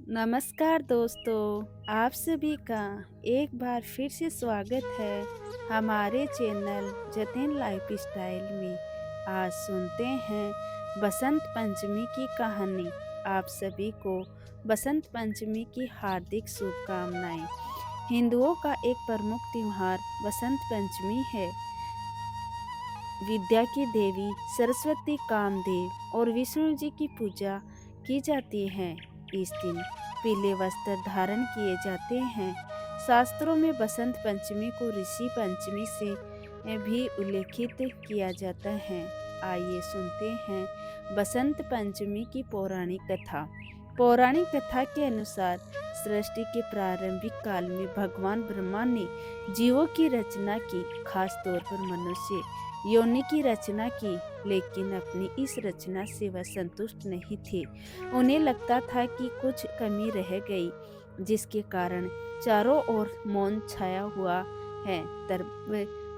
नमस्कार दोस्तों, आप सभी का एक बार फिर से स्वागत है हमारे चैनल जतिन लाइफस्टाइल में। आज सुनते हैं बसंत पंचमी की कहानी। आप सभी को बसंत पंचमी की हार्दिक शुभकामनाएं। हिंदुओं का एक प्रमुख त्योहार बसंत पंचमी है। विद्या की देवी सरस्वती, कामदेव और विष्णु जी की पूजा की जाती है। इस दिन पीले वस्त्र धारण किए जाते हैं। शास्त्रों में बसंत पंचमी को ऋषि पंचमी से भी उल्लेखित किया जाता है। आइए सुनते हैं बसंत पंचमी की पौराणिक कथा। पौराणिक कथा के अनुसार सृष्टि के प्रारंभिक काल में भगवान ब्रह्मा ने जीवों की रचना की, खास तौर पर मनुष्य योनि की रचना की। लेकिन अपनी इस रचना से वह संतुष्ट नहीं थे। उन्हें लगता था कि कुछ कमी रह गई, जिसके कारण चारों ओर मौन छाया हुआ है। तब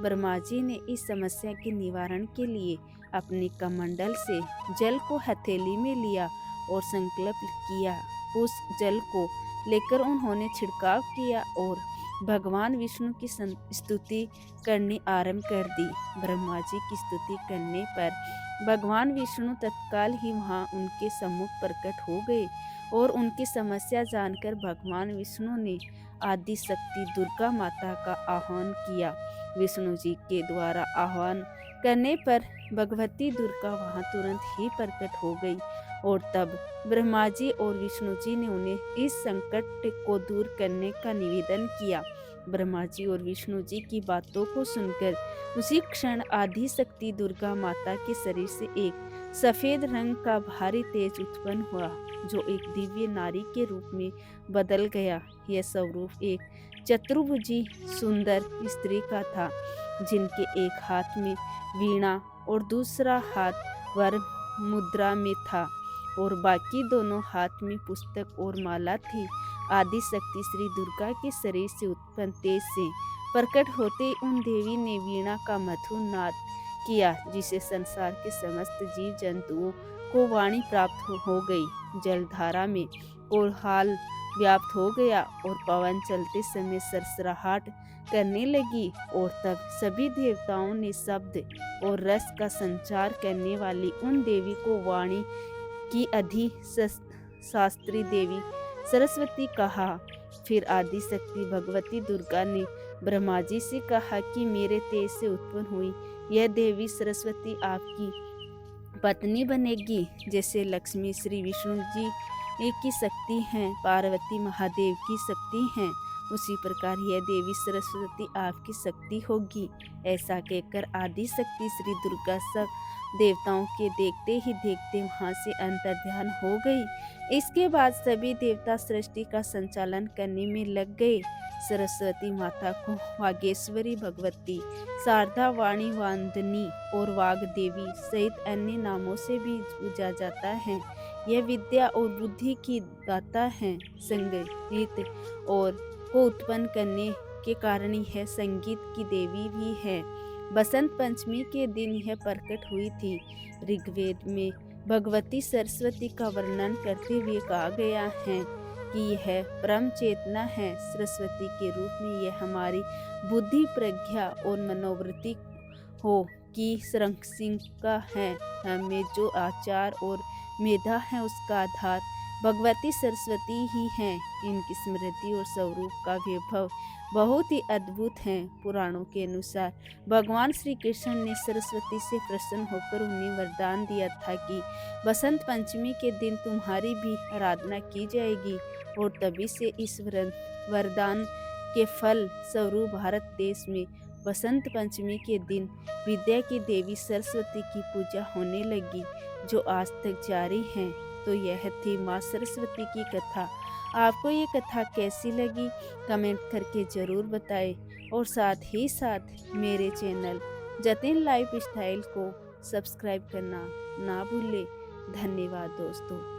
ब्रह्मा जी ने इस समस्या के निवारण के लिए अपने कमंडल से जल को हथेली में लिया और संकल्प किया। उस जल को लेकर उन्होंने छिड़काव किया और भगवान विष्णु की स्तुति करनी आरंभ कर दी। ब्रह्मा जी की स्तुति करने पर भगवान विष्णु तत्काल ही वहां उनके सम्मुख प्रकट हो गए और उनकी समस्या जानकर भगवान विष्णु ने आदि शक्ति दुर्गा माता का आह्वान किया। विष्णु जी के द्वारा आह्वान करने पर भगवती दुर्गा वहां तुरंत ही प्रकट हो गई और तब ब्रह्मा जी और विष्णु जी ने उन्हें इस संकट को दूर करने का निवेदन किया। ब्रह्मा जी और विष्णु जी की बातों को सुनकर उसी क्षण आदि शक्ति दुर्गा माता के शरीर से एक सफेद रंग का भारी तेज उत्पन्न हुआ, जो एक दिव्य नारी के रूप में बदल गया। यह स्वरूप एक चतुर्भुजी सुंदर स्त्री का था, जिनके एक हाथ में वीणा और दूसरा हाथ वर मुद्रा में था और बाकी दोनों हाथ में पुस्तक और माला थी। आदि शक्ति श्री दुर्गा के शरीर से उत्पन्न तेज से प्रकट होते उन देवी ने वीणा का मधुर नाद किया, जिसे संसार के समस्त जीव जंतुओं को वाणी प्राप्त हो गई। जलधारा में कोलाहल व्याप्त हो गया और पवन चलते समय सरसराहट करने लगी और तब सभी देवताओं ने शब्द और रस का संचार करने वाली उन देवी को वाणी की शास्त्री देवी सरस्वती कहा। फिर आदि शक्ति भगवती दुर्गा ने ब्रह्मा जी से कहा कि मेरे तेज से उत्पन्न हुई यह देवी सरस्वती आपकी पत्नी बनेगी। जैसे लक्ष्मी श्री विष्णु जी की शक्ति हैं, पार्वती महादेव की शक्ति हैं, उसी प्रकार यह देवी सरस्वती आपकी शक्ति होगी। ऐसा कहकर आदि शक्ति श्री दुर्गा सब देवताओं के देखते ही देखते वहां से अंतर्ध्यान हो गई। इसके बाद सभी देवता सृष्टि का संचालन करने में लग गए। सरस्वती माता को वागेश्वरी, भगवती, शारदा, वाणी, वांदनी और वाग देवी सहित अन्य नामों से भी पूजा जाता है। यह विद्या और बुद्धि की दाता है। संगीत और को उत्पन्न करने के कारण यह संगीत की देवी भी है। बसंत पंचमी के दिन यह प्रकट हुई थी। ऋग्वेद में भगवती सरस्वती का वर्णन करते हुए कहा गया है कि यह परम चेतना है। सरस्वती के रूप में यह हमारी बुद्धि, प्रज्ञा और मनोवृत्ति हो की संरक्षिका है। हमें जो आचार और मेधा है उसका आधार भगवती सरस्वती ही है। इनकी स्मृति और स्वरूप का वैभव बहुत ही अद्भुत है। पुराणों के अनुसार भगवान श्री कृष्ण ने सरस्वती से प्रसन्न होकर उन्हें वरदान दिया था कि बसंत पंचमी के दिन तुम्हारी भी आराधना की जाएगी और तभी से इस वरदान के फल स्वरूप भारत देश में बसंत पंचमी के दिन विद्या की देवी सरस्वती की पूजा होने लगी, जो आज तक जारी है। तो यह थी माँ सरस्वती की कथा। आपको ये कथा कैसी लगी कमेंट करके ज़रूर बताएं और साथ ही साथ मेरे चैनल जतिन लाइफ स्टाइल को सब्सक्राइब करना ना भूलें। धन्यवाद दोस्तों।